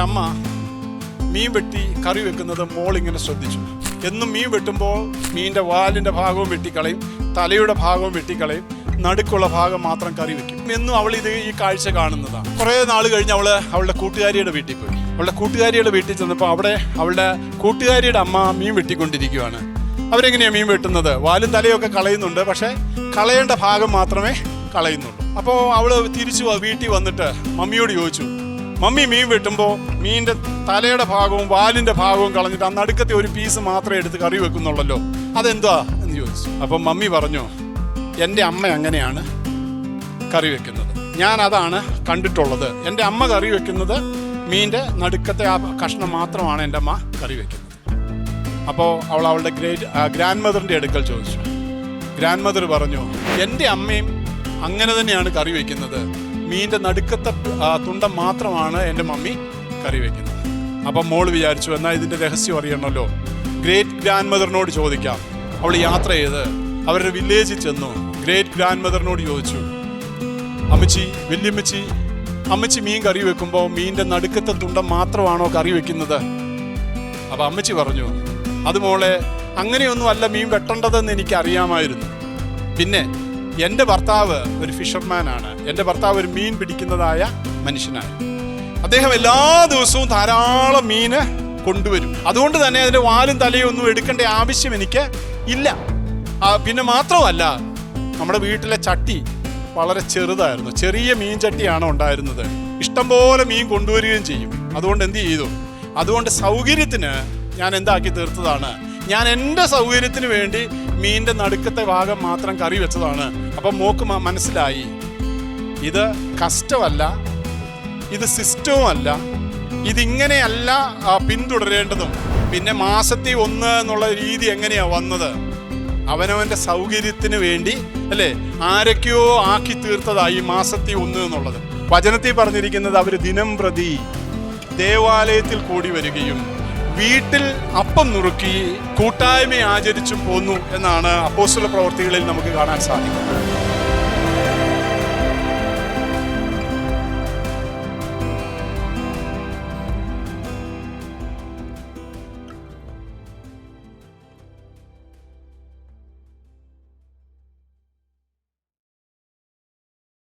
ഒരമ്മ മീൻ വെട്ടി കറി വെക്കുന്നത് മോളിങ്ങനെ ശ്രദ്ധിച്ചു. എന്നും മീൻ വെട്ടുമ്പോൾ മീനിൻ്റെ വാലിൻ്റെ ഭാഗവും വെട്ടിക്കളയും, തലയുടെ ഭാഗവും വെട്ടിക്കളയും, നടുക്കുള്ള ഭാഗം മാത്രം കറി വെക്കും. എന്നും അവൾ ഈ കാഴ്ച കാണുന്നതാണ്. കുറേ നാൾ കഴിഞ്ഞ് അവളുടെ കൂട്ടുകാരിയുടെ വീട്ടിൽ പോയി. അവളുടെ കൂട്ടുകാരിയുടെ വീട്ടിൽ ചെന്നപ്പോൾ അവിടെ അവളുടെ കൂട്ടുകാരിയുടെ അമ്മ മീൻ വെട്ടിക്കൊണ്ടിരിക്കുകയാണ്. അവരെങ്ങനെയാണ് മീൻ വെട്ടുന്നത്? വാലും തലയൊക്കെ കളയുന്നുണ്ട്, പക്ഷേ കളയേണ്ട ഭാഗം മാത്രമേ കളയുന്നുള്ളൂ. അപ്പോൾ അവൾ തിരിച്ചു വീട്ടിൽ വന്നിട്ട് മമ്മിയോട് ചോദിച്ചു, മമ്മി മീൻ വെട്ടുമ്പോൾ മീനിൻ്റെ തലയുടെ ഭാഗവും വാലിൻ്റെ ഭാഗവും കളഞ്ഞിട്ട് ആ നടുക്കത്തെ ഒരു പീസ് മാത്രമേ എടുത്ത് കറി വെക്കുന്നുള്ളല്ലോ, അതെന്താ എന്ന് ചോദിച്ചു. അപ്പം മമ്മി പറഞ്ഞു, എൻ്റെ അമ്മ അങ്ങനെയാണ് കറി വെക്കുന്നത്, ഞാൻ അതാണ് കണ്ടിട്ടുള്ളത്. എൻ്റെ അമ്മ കറി വെക്കുന്നത് മീനിൻ്റെ നടുക്കത്തെ ആ കഷ്ണം മാത്രമാണ് എൻ്റെ അമ്മ കറി വെക്കുന്നത്. അപ്പോൾ അവളുടെ ഗ്രാൻഡ് മദറിൻ്റെ അടുക്കൽ ചോദിച്ചു. ഗ്രാൻഡ് മദർ പറഞ്ഞു, എൻ്റെ അമ്മയും അങ്ങനെ തന്നെയാണ് കറി വെക്കുന്നത്, മീനിൻ്റെ നടുക്കത്തെ തുണ്ടം മാത്രമാണ് എൻ്റെ മമ്മി കറി വെക്കുന്നത്. അപ്പം മോള് വിചാരിച്ചു, എന്നാൽ ഇതിൻ്റെ രഹസ്യം അറിയണമല്ലോ, ഗ്രേറ്റ് ഗ്രാൻഡ് മദറിനോട് ചോദിക്കാം. അവൾ യാത്ര ചെയ്ത് അവരുടെ വില്ലേജിൽ ചെന്നു. ഗ്രേറ്റ് ഗ്രാൻഡ് മദറിനോട് ചോദിച്ചു, അമ്മച്ചി, വല്യമ്മച്ചി, അമ്മച്ചി മീൻ കറി വെക്കുമ്പോൾ മീനിൻ്റെ നടുക്കത്തെ തുണ്ടം മാത്രമാണോ കറി വെക്കുന്നത്? അപ്പം അമ്മച്ചി പറഞ്ഞു, അത് മോളെ, അങ്ങനെയൊന്നും അല്ല മീൻ വെട്ടേണ്ടതെന്ന് എനിക്ക് അറിയാമായിരുന്നു. പിന്നെ എൻ്റെ ഭർത്താവ് ഒരു ഫിഷർമാനാണ്, എൻ്റെ ഭർത്താവ് ഒരു മീൻ പിടിക്കുന്നതായ മനുഷ്യനാണ്. അദ്ദേഹം എല്ലാ ദിവസവും ധാരാളം മീന് കൊണ്ടുവരും. അതുകൊണ്ട് തന്നെ അതിൻ്റെ വാലും തലയും ഒന്നും എടുക്കേണ്ട ആവശ്യം എനിക്ക് ഇല്ല. പിന്നെ മാത്രമല്ല, നമ്മുടെ വീട്ടിലെ ചട്ടി വളരെ ചെറുതായിരുന്നു, ചെറിയ മീൻ ചട്ടിയാണ് ഉണ്ടായിരുന്നത്. ഇഷ്ടംപോലെ മീൻ കൊണ്ടുവരികയും ചെയ്യും. അതുകൊണ്ട് എന്ത് ചെയ്തു? അതുകൊണ്ട് സൗകര്യത്തിന് ഞാൻ എന്താക്കി തീർത്തതാണ്, ഞാൻ എൻ്റെ സൗകര്യത്തിന് വേണ്ടി മീനിൻ്റെ നടുക്കത്തെ ഭാഗം മാത്രം കറി വെച്ചതാണ്. അപ്പം മോക്ക് മനസ്സിലായി, ഇത് കഷ്ടമല്ല, ഇത് സിസ്റ്റവും അല്ല, ഇതിങ്ങനെയല്ല പിന്തുടരേണ്ടതും. പിന്നെ മാസത്തിൽ 1 എന്നുള്ള രീതി എങ്ങനെയാ വന്നത്? അവനവൻ്റെ സൗകര്യത്തിന് വേണ്ടി അല്ലേ ആരൊക്കെയോ ആക്കി തീർത്തതായി മാസത്തിൽ 1 എന്നുള്ളത്. വചനത്തിൽ പറഞ്ഞിരിക്കുന്നത് അവർ ദിനം പ്രതി ദേവാലയത്തിൽ കൂടി വരികയും വീട്ടിൽ അപ്പം നുറുക്കി കൂട്ടായ്മ ആചരിച്ചു പോന്നു എന്നാണ് അപ്പോസ്തല പ്രവൃത്തികളിൽ നമുക്ക് കാണാൻ സാധിക്കുന്നത്.